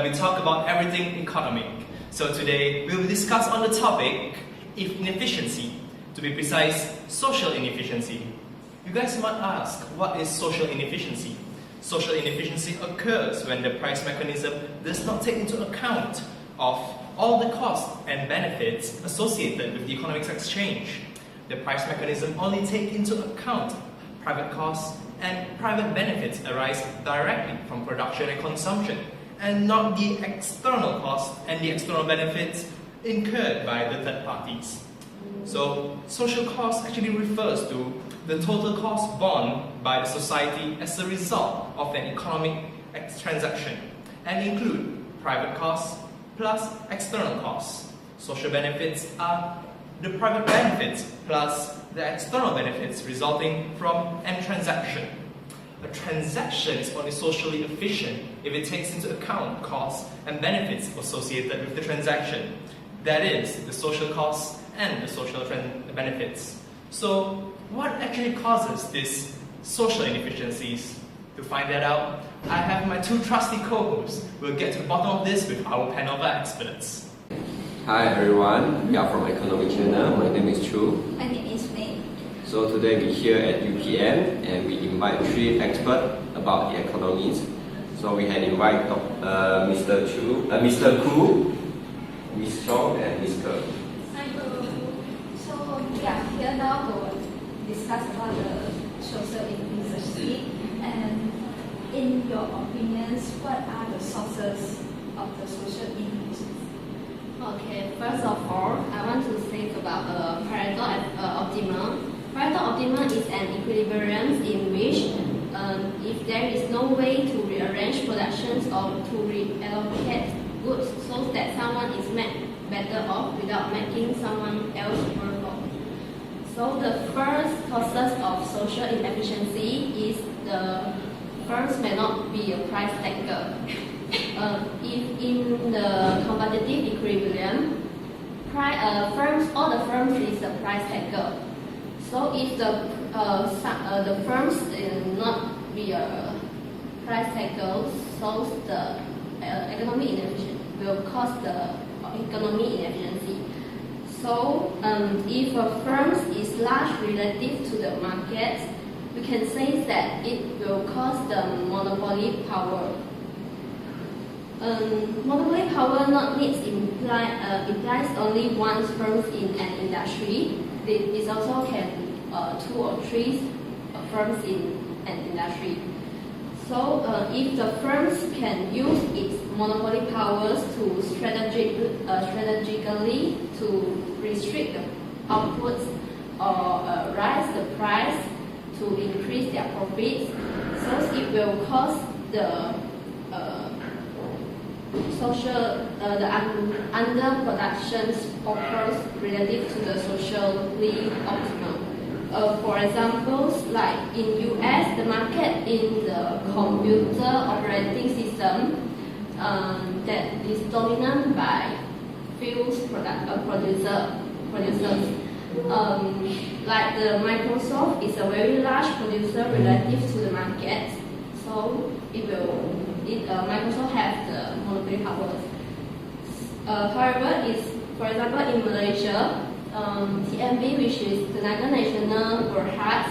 we talk about everything economic. So today we will discuss on the topic inefficiency, to be precise, social inefficiency. You guys might ask, what is social inefficiency? Social inefficiency occurs when the price mechanism does not take into account of all the costs and benefits associated with the economics exchange. The price mechanism only takes into account private costs and private benefits arise directly from production and consumption, and not the external costs and the external benefits incurred by the third parties. So, social cost actually refers to the total cost borne by the society as a result of an economic transaction, and include private costs plus external costs. Social benefits are the private benefits plus the external benefits resulting from a transaction. A transaction is only socially efficient if it takes into account costs and benefits associated with the transaction. That is, the social costs and the social benefits. So, what actually causes these social inefficiencies? To find that out, I have my two trusty co-hosts. We'll get to the bottom of this with our panel of experts. Hi everyone, we are from Economic Channel. My name is Chu. My name is May. So today we're here at UPM and we invite three experts about the economies. So we had invited Mr. Koo, Ms. Chong and Mr. Hello. So we are here now to discuss about the social inefficiency. And in your opinions, what are the sources of the social inefficiency? Okay, first of all, I want to think about Pareto optimum. Pareto optimum is an equilibrium in which if there is no way to rearrange productions or to reallocate goods so that someone is made better off without making someone else worse off. So the first causes of social inefficiency is the firms may not be a price taker. If in the competitive equilibrium, all the firms is the price taker. So if the firms not be a price taker, so the economic inefficiency will cause the economic inefficiency. So if a firm is large relative to the market, we can say that it will cause the monopoly power. Monopoly power not needs implies only one firm in an industry. It also can two or three firms in an industry. So if the firms can use its monopoly powers to strategically to restrict the outputs or raise the price to increase their profits, so it will cause the underproduction occurs relative to the socially optimal. For example, like in US, the market in the computer operating system that is dominant by few producers. Like the Microsoft is a very large producer relative to the market, so Microsoft has the monopoly powers. However, for example, in Malaysia, TNB, which is Tenaga Nasional Berhad,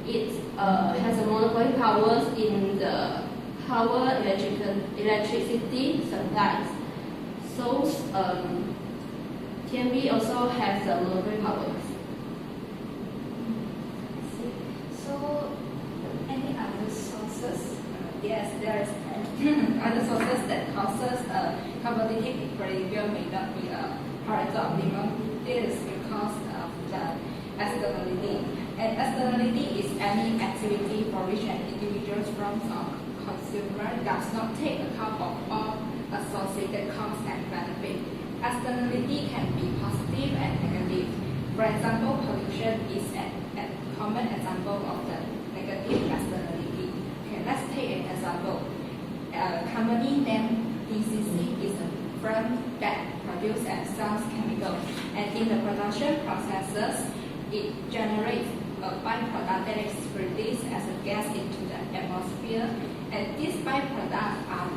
it has a monopoly powers in the power electricity supplies. So TNB also has the monopoly powers. So, any other sources? Yes, there is other sources that causes competitive equilibrium may not be a Pareto optimum. It is because of the externality. And externality is any activity for which an individual firm or consumer does not take account of all associated costs and benefits. Externality can be positive and negative. For example, pollution is a common example of the negative externality. Okay, let's take an example. A company named DCC is a firm that produces and sells chemicals, and in the production processes, it generates a byproduct that is released as a gas into the atmosphere, and these byproducts are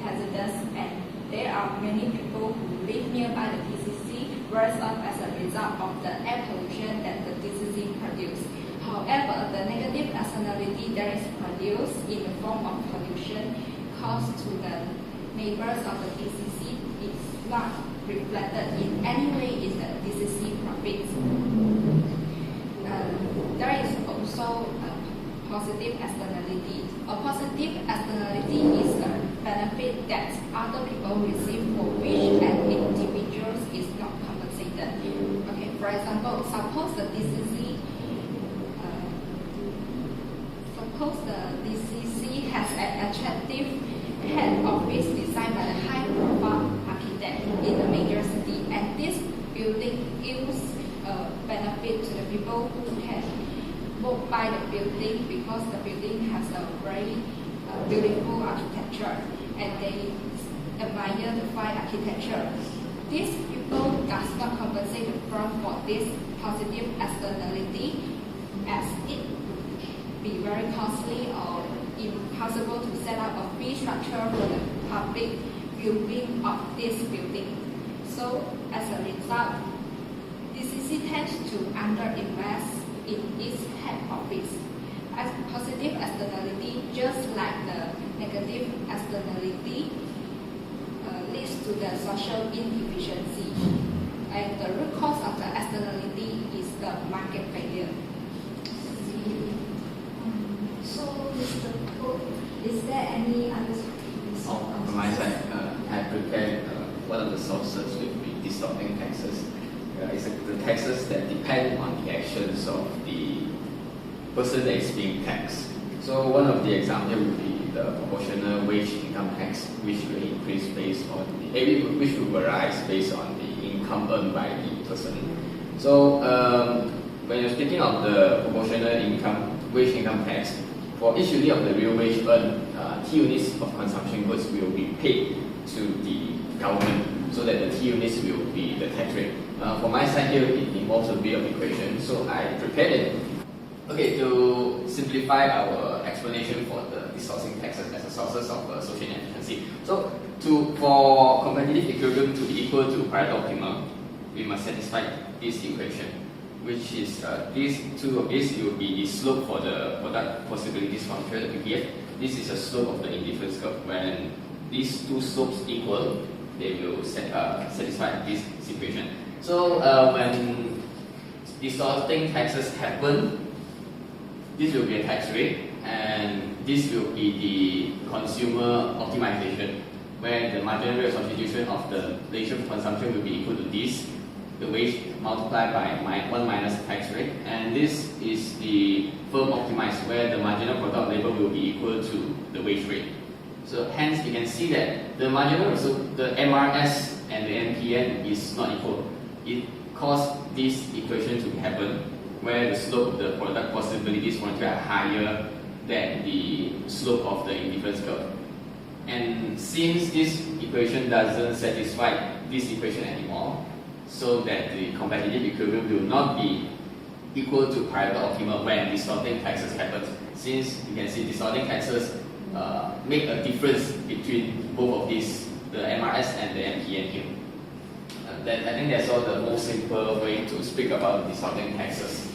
hazardous and there are many people who live nearby the DCC worse off as a result of the air pollution that the DCC produces. However, the negative externality that is produced in the form of pollution caused to the neighbors of the DCC is not reflected in any way in the DCC profits. There is also a positive externality. A positive externality is a benefit that other people receive for which an individual is not compensated. Okay, for example, suppose the DCC has an attractive head office designed by a high-profile architect in a major city, and this building gives benefit to the people who can walk by the building because the building has a very beautiful architecture and they admire the fine architecture. These people does not compensate the firm for this positive externality, as it would be very costly or impossible to set up a fee structure for the public viewing of this building. So as a result, DCC tends to underinvest in its head office. As positive externality, just like the negative externality, leads to the social inefficiency. And the root cause of the externality is the market failure. So, Mr. Ko, is there any other From my side, I prepared one of the sources will be distorting taxes. It's the taxes that depend on the actions of the person that is being taxed. So one of the examples would be the proportional wage income tax, which will increase based on which will vary based on the income earned by the person. So when you're speaking of the proportional wage income tax, for each unit of the real wage earned, T units of consumption goods will be paid to the government, so that the T units will be the tax rate. For my side here, it involves a bit of equation, so I prepared it. Okay, to simplify our explanation for the distorting taxes as a sources of social inefficiency. So, for competitive equilibrium to be equal to Pareto optimum, we must satisfy this equation, which is these two of this will be the slope for the product possibilities function, the PPF. This is a slope of the indifference curve. When these two slopes equal, they will satisfy this equation. So when distorting taxes happen, this will be a tax rate, and this will be the consumer optimization, where the marginal rate of substitution of the ratio of consumption will be equal to this, the wage multiplied by 1 minus the tax rate, and this is the firm optimized, where the marginal product labor will be equal to the wage rate. So hence you can see that the marginal, so the MRS and the MPN is not equal. It caused this equation to happen, where the slope of the product possibilities frontier are higher than the slope of the indifference curve. And since this equation doesn't satisfy this equation anymore, so that the competitive equilibrium will not be equal to Pareto optimum when distorting taxes happens. Since you can see distorting taxes make a difference between both of these, the MRS and the MPN here. I think that's all the most simple way to speak about distorting taxes.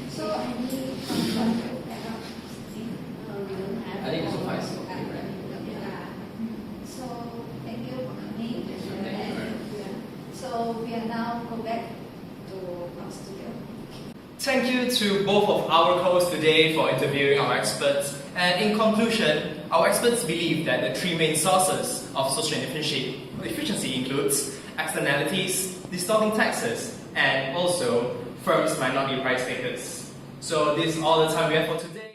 So, any question to add up? We don't have. I think so far it's okay, right? Yeah. So, thank you for coming. Thank you. So, we are now go back to our studio. Thank you to both of our co-hosts today for interviewing our experts. And in conclusion, our experts believe that the three main sources of social inefficiency includes externalities, distorting taxes, and also firms might not be price takers. So this is all the time we have for today.